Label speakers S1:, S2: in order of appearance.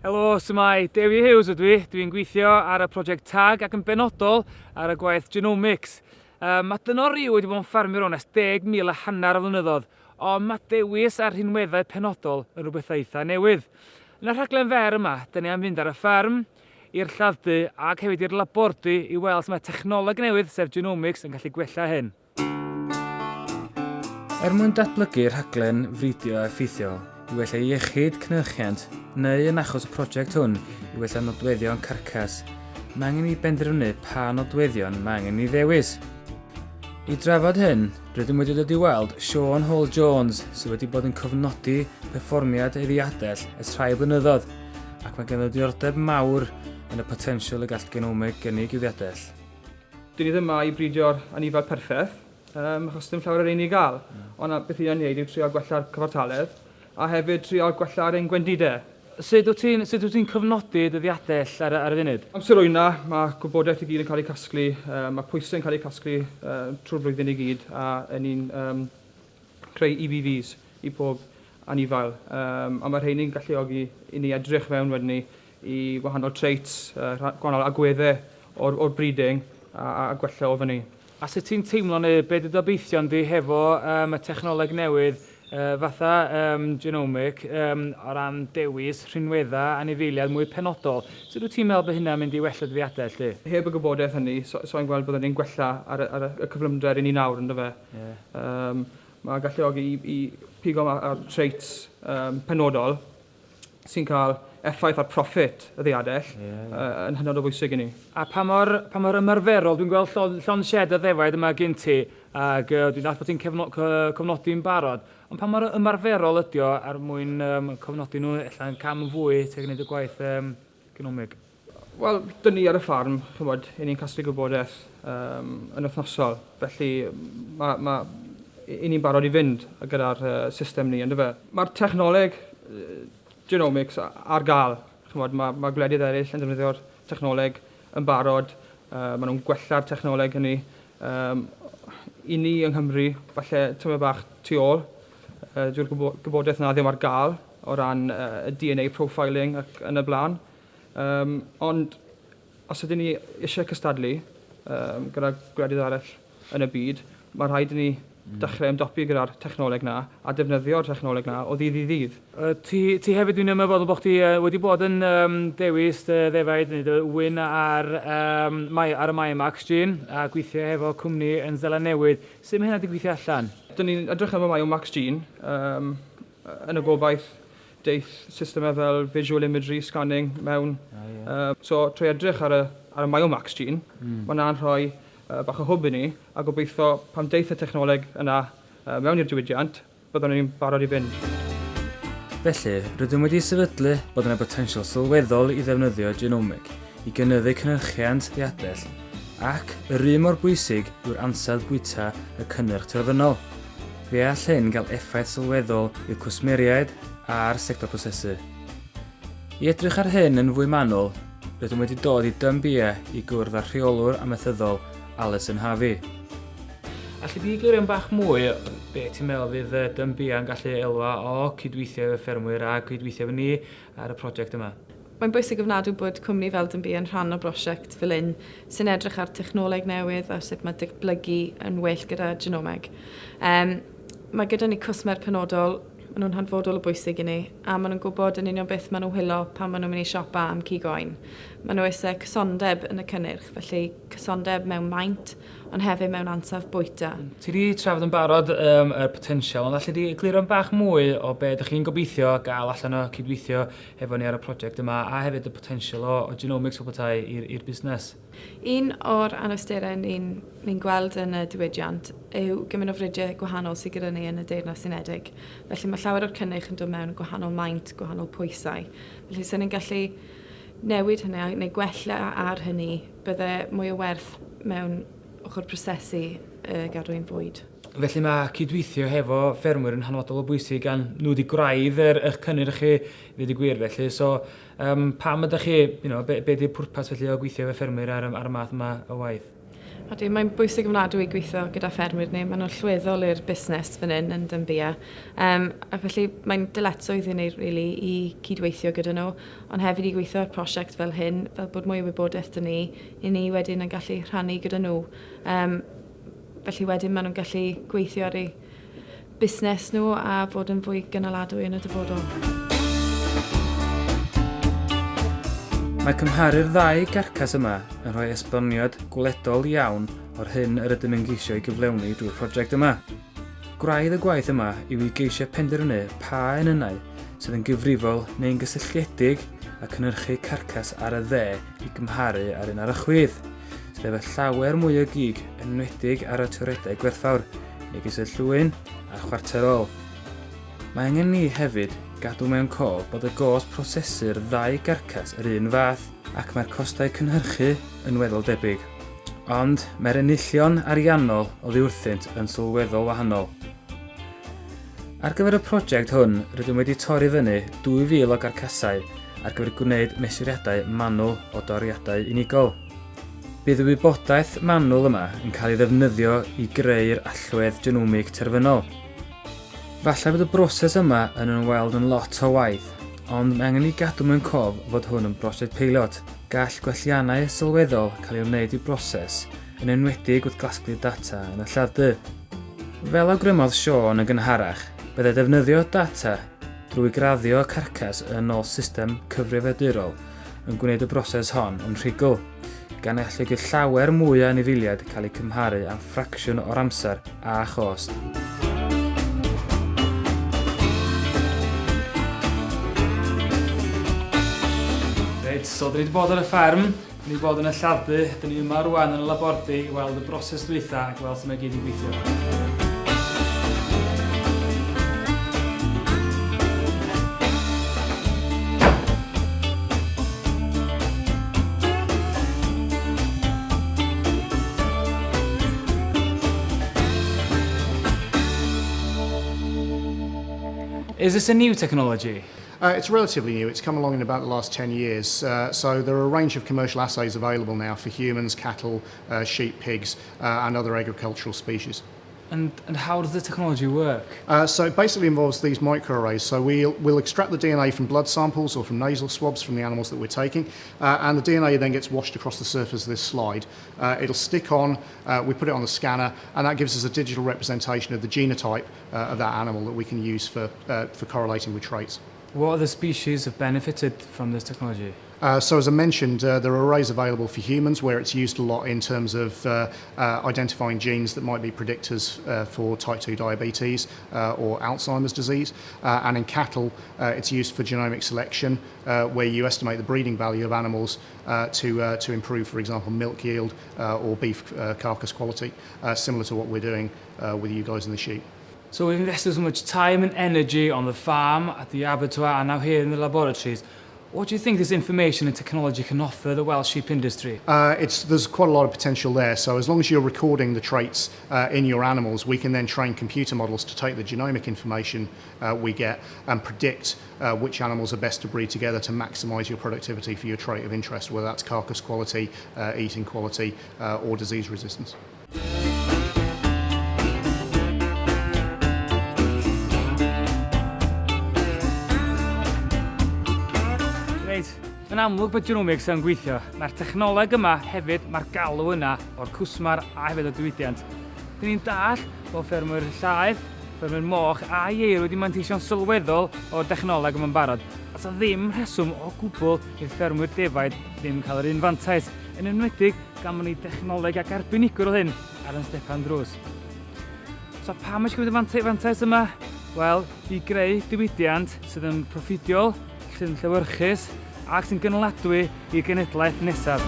S1: Helo, symai Dewi Hughes ydw i. Dwi'n gweithio ar y prosiect TAG ac yn benodol ar y gwaith Genomeg. Mae dynori wedi bod yn ffarmio rhwng 10,500 o flynyddoedd, ond mae dewis ar rhinweddau penodol yn rhywbeth eitha newydd. Yn y rhaglen fer yma, dyn ni am fynd ar y ffarm, i'r lladd-dy ac hefyd i'r labordy i weld sut mae technoleg newydd, sef Genomeg, yn gallu gwella hyn. Mwyn datblygu'r rhaglen fridio a effeithiol, i wella iechyd cynhyrchiant, neu yn achos y prosiect hwn i wella nodweddion carcas, mae angen i benderfynu pa nodweddion mae angen i ddewis. I drafod hyn, rydym wedi dod i weld Sean Hall-Jones sydd wedi bod yn cofnodi perfformiad ei Ddiadell ers rhai blynyddoedd, ac mae ganddo diddordeb mawr yn y potensial y gall Genomeg gynnig i'w Ddiadell.
S2: Dyn ni ddim yma i bridio'r anifail perffaith, achos dim llawer o'r un i gael, ond beth i'n neud yw trio gwella'r cyfartaledd, a hefyd trio gwella'r ein gwendidau.
S1: Sut wyt ti'n cyfnodi dy Ddiadell ar y funud?
S2: Amser wyna, mae gwybodaeth i gyd yn cael ei casglu, mae pwysau yn cael ei casglu trwy'r flwyddyn i gyd, a ni'n creu EBVs i pob anifail. A mae'r rheini'n galluogi i ni edrych fewn wedyn ni i wahanol traits, gwahanol agweddau o'r breeding a gwella o fyny.
S1: A sut ti'n teimlo neu beth ydy obeithio di hefo y technoleg newydd fatha Genomeg o ran dewis, rhinweddau a anifeiliaid mwy penodol? Sut wyt ti'n meddwl bod hynna'n mynd i wella dy Ddiadell di?
S2: Heb y gwybodaeth hynny, so'n gweld byddwn ni'n gwella ar y cyflymder i ni nawr, ynddo fe. Mae galluogi i pigo ar traits penodol sy'n cael effaith ar profit y Ddiadell yn hynod o bwysig i ni.
S1: A pa mor ymarferol, dwi'n gweld llon shed o ddefaid yma gen ti, ac dwi'n dweud bod ti'n cofnodi'n barod, ond pa mor ymarferol ydi o ar mwyn cofnodi nhw allan cam yn fwy teg wneud y gwaith Genomeg?
S2: Wel, dyn ni ar y ffarm, chymod, i ni'n casglu gwybodaeth yn wythnosol, felly i ni'n barod i fynd gyda'r system ni, ynddo fe. Mae'r technoleg Genomeg ar gael. Mae gwledydd eraill yn defnyddio'r technoleg yn barod. Maen nhw'n gwella'r technoleg hynny. I ni yng Nghymru, falle tyma bach tu ôl, dyw'r gwybodaeth yna ddim ar gael o ran y DNA profiling ac yn y blaen. Ond os ydym ni eisiau cystadlu gyda gwledydd eraill yn y byd, mae rhaid i ni dechrau ymdopi gyda'r technoleg na a defnyddio'r technoleg na o ddydd i ddydd.
S1: Ti hefyd dwi'n ymwybodol bod chdi wedi bod yn dewis ddefaid wyn ar y Max Gene a gweithio efo cwmni yn Seland Newydd. Sut mae hynna wedi gweithio allan?
S2: Dyn ni'n edrych am y Max Gene yn y gobaith deith systemau fel visual imagery scanning mewn. So trwy edrych ar y Max Gene, mae'n rhoi bach o hwb i ni, a gobeithio pam deith y technoleg yna mewn i'r diwydiant, byddwn ni'n barod i fynd.
S1: Felly, rydym wedi sefydlu bod yna potensial sylweddol i ddefnyddio Genomeg i gynyddu cynhyrchiant Ddiadell, ac yr un mor bwysig yw'r ansawdd bwyta y cynnyrch terfynol. Fe all hyn gael effaith sylweddol i'r cwsmeriaid a'r sector prosesu. I edrych ar hyn yn fwy manwl, rydym wedi dod i dymbia i gwrdd â'r rheolwr amaethyddol Alison Harvey. Alli di glirio'n bach mwy be ti'n meddwl fydd dymbia yn gallu elwa o cydweithio efo ffermwyr a cydweithio efo ni ar y prosiect yma?
S3: Mae'n bwysig ofnadwy bod cwmni fel Dymbia yn rhan o brosiect fel un sy'n edrych ar technoleg newydd a sut mae datblygu yn well gyda Genomeg. Mae gyda ni cwsmer penodol, maen nhw'n hanfodol o bwysig i ni, a maen nhw'n gwybod yn union beth maen nhw'n hwylo pan maen nhw'n mynd i siopa am cigoen. Maen nhw eisiau cysondeb yn y cynnyrch, felly cysondeb mewn maint, ond hefyd mewn ansawdd bwyta. Ti wedi
S1: trafod yn barod y potensial, ond allu di glirio'n bach mwy o be ydych chi'n gobeithio gael allan o cydweithio efo ni ar y prosiect yma, a hefyd y potensial o Genomeg fel petai i'r busnes?
S3: Un o'r anawsterau ni'n gweld yn y diwydiant yw gymaint o fridiau gwahanol sydd gyda ni yn y Deyrnas Unedig. Felly mae llawer o'r cynnyrch yn dod mewn gwahanol maint, gwahanol pwysau. Felly sy'n ni'n gallu newid hynny neu gwella ar hynny, bydde mwy o werth mewn ochr prosesu gadw i'n fwyd.
S1: Felly mae cydweithio hefo ffermwyr yn hanfodol o bwysig gan nhw wedi gwraidd eich cynnyrch chi fyd i gwir felly. So pam ydych chi, be di'r pwrpas felly o gweithio efo ffermwyr ar y math yma o waith?
S3: Mae'n bwysig ofnadwy i gweithio gyda ffermwyr ni. Mae'n allweddol i'r busnes fan hyn yn Dymbia. A felly mae'n dyletswydd i ni really, i cydweithio gyda nhw, ond hefyd i gweithio ar prosiect fel hyn, fel bod mwy o wybodaeth dyn ni, i ni wedyn yn gallu rhannu gyda nhw. Felly wedyn maen nhw'n gallu gweithio ar eu busnes nhw a fod yn fwy gynaladwy yn y dyfodol.
S1: Mae cymharu'r ddau garcas yma yn rhoi esboniad gwledol iawn o'r hyn yr ydym yn geisio i gyflewni drwy'r prosiect yma. Gwraidd y gwaith yma yw i geisio penderfynu pa enynau sydd yn gyfrifol neu'n gysylltiedig a cynhyrchu carcas ar y dde i gymharu ar un ar y chwydd, sydd efo llawer mwy o gig enwedig ar y toriadau gwerthfawr, megis y llwyn a chwarterol. Mae angen ni hefyd gadw mewn cof bod y gos prosesu'r ddau garcas yr un fath ac mae'r costau cynhyrchu yn weddol debyg. Ond mae'r enillion ariannol o ddiwrthynt yn sylweddol wahanol. Ar gyfer y prosiect hwn, rydym wedi torri fyny 2,000 o garcasau ar gyfer gwneud mesuriadau manwl o doriadau unigol. Bydd y wybodaeth manwl yma yn cael ei ddefnyddio i greu'r allwedd genomig terfynol. Falle bod y broses yma yn ymweld yn lot o waith, ond mae angen i gadw mewn cof fod hwn yn brosiect peilot. Gall gwelliannau sylweddol cael ei wneud i broses, yn enwedig wrth gasglu data yn y lladd-dy. Fel awgrymodd Sean yn gynharach, byddai defnyddio data drwy graddio carcas yn ôl system cyfrifiadurol yn gwneud y broses hon yn rhugl, gan alluogi llawer mwy o anifeiliaid cael ei cymharu am ffracsiwn o'r amser a chost. So, dyn ni wedi bod ar y fferm, dyn ni wedi bod yn y lladd-dy, dyn ni yma rwan yn y labordy i weld y broses dwytha ac weld sut mae gyd yn gweithio. Is this a new technology?
S4: It's relatively new. It's come along in about the last 10 years. So there are a range of commercial assays available now for humans, cattle, sheep, pigs, and other agricultural species.
S1: And how does the technology work?
S4: So it basically involves these microarrays. So we'll extract the DNA from blood samples or from nasal swabs from the animals that we're taking, and the DNA then gets washed across the surface of this slide. It'll stick on, we put it on the scanner, and that gives us a digital representation of the genotype of that animal that we can use for correlating with traits.
S1: What other species have benefited from this technology?
S4: So as I mentioned, there are arrays available for humans where it's used a lot in terms of identifying genes that might be predictors for type 2 diabetes or Alzheimer's disease. And in cattle, it's used for genomic selection where you estimate the breeding value of animals to improve, for example, milk yield or beef carcass quality, similar to what we're doing with you guys and the sheep.
S1: So we've invested so much time and energy on the farm, at the abattoir, and now here in the laboratories. What do you think this information and technology can offer the Welsh sheep industry?
S4: There's quite a lot of potential there. So as long as you're recording the traits in your animals, we can then train computer models to take the genomic information we get and predict which animals are best to breed together to maximise your productivity for your trait of interest, whether that's carcass quality, eating quality, or disease resistance.
S1: Yn amlwg bod Genomeg sy'n gweithio. Mae'r technoleg yma hefyd, mae'r galw yna o'r cwsmar a hefyd o diwydiant. Dyn ni'n dall bod ffermwyr llaeth, ffermwyr moch a ieir wedi manteisio'n sylweddol o'r technoleg yma'n barod. A sa ddim rheswm o gwbl i'r ffermwyr defaid ddim cael yr un fantais, yn enwedig gan bod ni technoleg ac arbenigwr o hyn ar yn stepan drws. So pam eisiau gwneud y fantais yma? Wel, i greu diwydiant sydd yn proffidiol, sydd yn llewyrchus, ac sy'n gynaladwy i'r genedlaeth nesaf.